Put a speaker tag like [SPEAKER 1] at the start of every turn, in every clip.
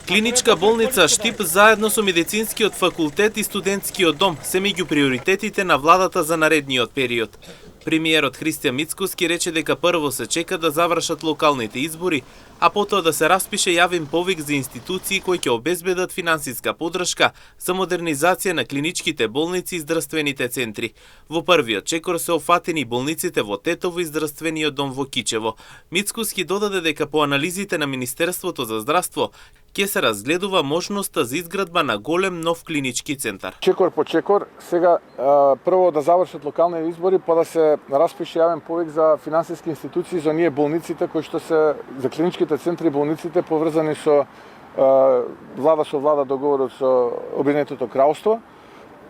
[SPEAKER 1] Клиничка болница Штип заедно со медицинскиот факултет и студентскиот дом се меѓу приоритетите на владата за наредниот период. Премиерот Христијан Мицкоски рече дека прво се чека да завршат локалните избори, а потоа да се распише јавен повик за институции кои ќе обезбедат финансиска поддршка за модернизација на клиничките болници и здравствените центри. Во првиот чекор се офатени болниците во Тетово и здравствениот дом во Кичево. Мицкоски додаде дека по анализите на Министерството за здравство ќе се разгледува можноста за изградба на голем нов клинички центар.
[SPEAKER 2] Чекор по чекор, сега прво да завршат локални избори, па да се распише јавен повик за финансиски институции за оние болниците кои што се за клиничките центри и болниците поврзани со влада договорот со Обединетото кралство.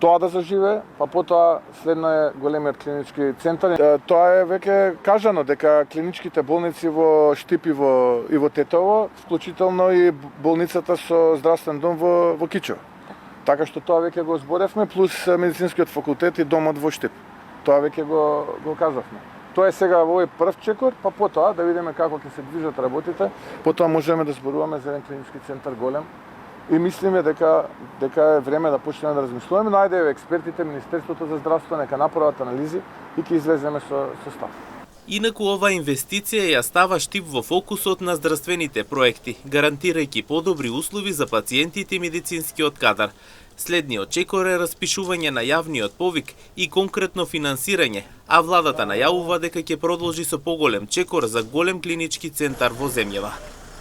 [SPEAKER 2] Тоа да заживе, па потоа следно е големиот клинички центар. Тоа е веќе кажано дека клиничките болници во Штип и во Тетово, вклучително и болницата со здравствен дом во Кичево. Така што тоа веќе го зборевме, плюс медицинскиот факултет и домот во Штип. Тоа веќе го кажавме. Тоа е сега во овој прв чекор, па потоа да видиме како ќе се движат работите. Потоа можеме да зборуваме за еден клинички центар голем. И мислиме дека е време да почнеме да размислуваме, но ајде експертите, Министерството за здравство нека направат анализи и ќе излеземе со став.
[SPEAKER 1] Инаку ова инвестиција ја става Штип во фокусот на здравствените проекти, гарантирајќи подобри услови за пациентите и медицинскиот кадар. Следниот чекор е распишување на јавниот повик и конкретно финансирање, а владата најавува дека ќе продолжи со поголем чекор за голем клинички центар во земјава.